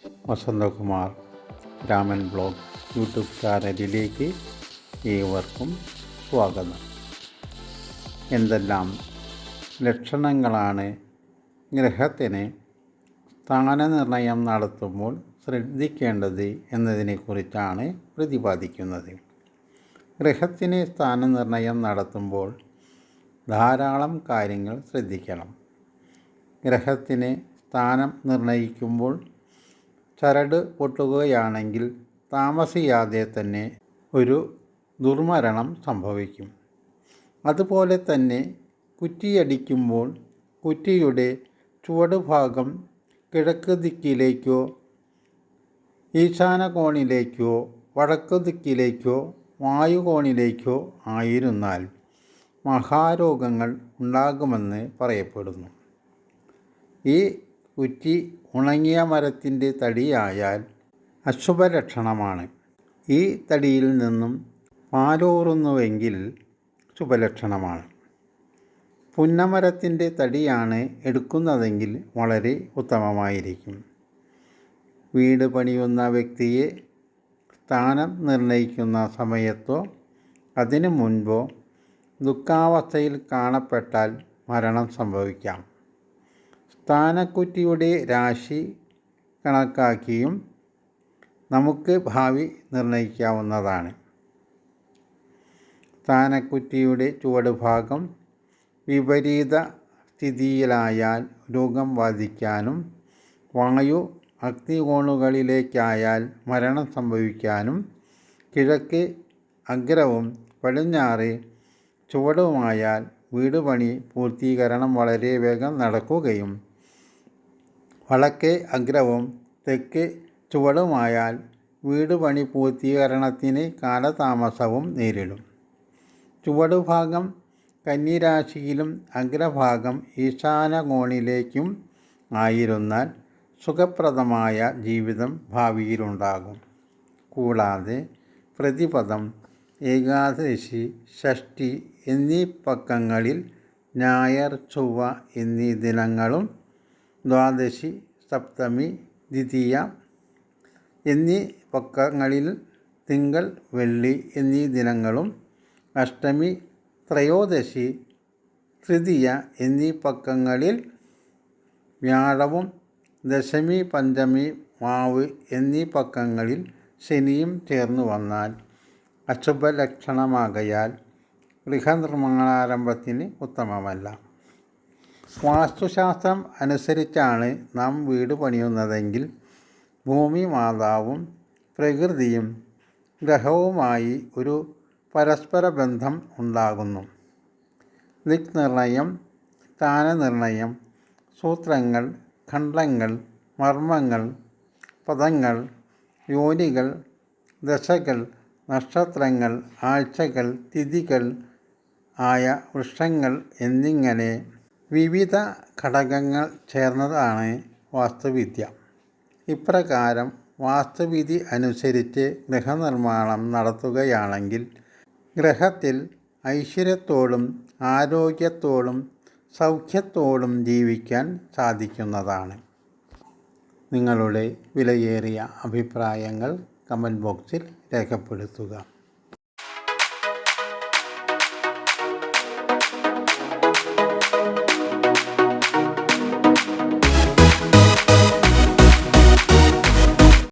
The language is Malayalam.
വസന്തകുമാർ രാമൻ ബ്ലോഗ് യൂട്യൂബ് ചാനലിലേക്ക് ഏവർക്കും സ്വാഗതം. എന്തെല്ലാം ലക്ഷണങ്ങളാണ് ഗ്രഹത്തിന് സ്ഥാനനിർണയം നടത്തുമ്പോൾ ശ്രദ്ധിക്കേണ്ടത് എന്നതിനെക്കുറിച്ചാണ് പ്രതിപാദിക്കുന്നത്. ഗ്രഹത്തിന് സ്ഥാനനിർണയം നടത്തുമ്പോൾ ധാരാളം കാര്യങ്ങൾ ശ്രദ്ധിക്കണം. ഗ്രഹത്തിന് സ്ഥാനം നിർണയിക്കുമ്പോൾ ചരട് പൊട്ടുകയാണെങ്കിൽ താമസിയാതെ തന്നെ ഒരു ദുർമരണം സംഭവിക്കും. അതുപോലെ തന്നെ കുറ്റിയടിക്കുമ്പോൾ കുറ്റിയുടെ ചുവടുഭാഗം കിഴക്ക് ദിക്കിലേക്കോ ഈശാന കോണിലേക്കോ വടക്ക് ദിക്കിലേക്കോ വായുകോണിലേക്കോ ആയിരുന്നാൽ മഹാരോഗങ്ങൾ ഉണ്ടാകുമെന്ന് പറയപ്പെടുന്നു. ഈ കുറ്റി ഉണങ്ങിയ മരത്തിൻ്റെ തടിയായാൽ അശുഭലക്ഷണമാണ്. ഈ തടിയിൽ നിന്നും പാലൂറുന്നുവെങ്കിൽ ശുഭലക്ഷണമാണ്. പുന്നമരത്തിൻ്റെ തടിയാണ് എടുക്കുന്നതെങ്കിൽ വളരെ ഉത്തമമായിരിക്കും. വീട് പണിയുന്ന വ്യക്തിയെ സ്ഥാനം നിർണയിക്കുന്ന സമയത്തോ അതിനു മുൻപോ ദുഃഖാവസ്ഥയിൽ കാണപ്പെട്ടാൽ മരണം സംഭവിക്കാം. സ്ഥാനക്കുറ്റിയുടെ രാശി കണക്കാക്കിയും നമുക്ക് ഭാവി നിർണയിക്കാവുന്നതാണ്. സ്ഥാനക്കുറ്റിയുടെ ചുവടുഭാഗം വിപരീത സ്ഥിതിയിലായാൽ രോഗം ബാധിക്കാനും വായു അഗ്നികോണുകളിലേക്കായാൽ മരണം സംഭവിക്കാനും കിഴക്ക് അഗ്രവും പടിഞ്ഞാറ് ചുവടുമായാൽ വീട് പണി പൂർത്തീകരണം വളരെ വേഗം നടക്കുകയും വടക്കേ അഗ്രവും തെക്ക് ചുവടുമായാൽ വീട് പണി പൂർത്തീകരണത്തിന് കാലതാമസവും നേരിടും. ചുവടുഭാഗം കന്നിരാശിയിലും അഗ്രഭാഗം ഈശാന കോണിലേക്കും ആയിരുന്നാൽ സുഖപ്രദമായ ജീവിതം ഭാവിയിലുണ്ടാകും. കൂടാതെ പ്രതിപദം, ഏകാദശി, ഷഷ്ഠി എന്നീ പക്കങ്ങളിൽ ഞായർ, ചൊവ്വ എന്നീ ദിനങ്ങളും ദ്വാദശി, സപ്തമി, ദ്വിതീയ എന്നീ പക്കങ്ങളിൽ തിങ്കൾ, വെള്ളി എന്നീ ദിനങ്ങളും അഷ്ടമി, ത്രയോദശി, തൃതീയ എന്നീ പക്കങ്ങളിൽ വ്യാഴവും ദശമി, പഞ്ചമി, വാവ് എന്നീ പക്കങ്ങളിൽ ശനിയും ചേർന്നു വന്നാൽ അശുഭലക്ഷണമാകയാൽ ഗൃഹനിർമ്മാണാരംഭത്തിന് ഉത്തമമല്ല. വാസ്തുശാസ്ത്രം അനുസരിച്ചാണ് നാം വീട് പണിയുന്നതെങ്കിൽ ഭൂമി മാതാവും പ്രകൃതിയും ഗ്രഹവുമായി ഒരു പരസ്പര ബന്ധം ഉണ്ടാകുന്നു. ദിക് നിർണയം, സ്ഥാനനിർണയം, സൂത്രങ്ങൾ, ഖണ്ഡങ്ങൾ, മർമ്മങ്ങൾ, പദങ്ങൾ, യോനികൾ, ദശകൾ, നക്ഷത്രങ്ങൾ, ആഴ്ചകൾ, തിഥികൾ ആയ വൃക്ഷങ്ങൾ എന്നിങ്ങനെ വിവിധ ഘടകങ്ങൾ ചേർന്നതാണ് വാസ്തുവിദ്യ. ഇപ്രകാരം വാസ്തുവിധി അനുസരിച്ച് ഗൃഹനിർമ്മാണം നടത്തുകയാണെങ്കിൽ ഗ്രഹത്തിൽ ഐശ്വര്യത്തോടും ആരോഗ്യത്തോടും സൗഖ്യത്തോടും ജീവിക്കാൻ സാധിക്കുന്നതാണ്. നിങ്ങളുടെ വിലയേറിയ അഭിപ്രായങ്ങൾ കമൻറ്റ് ബോക്സിൽ രേഖപ്പെടുത്തുക.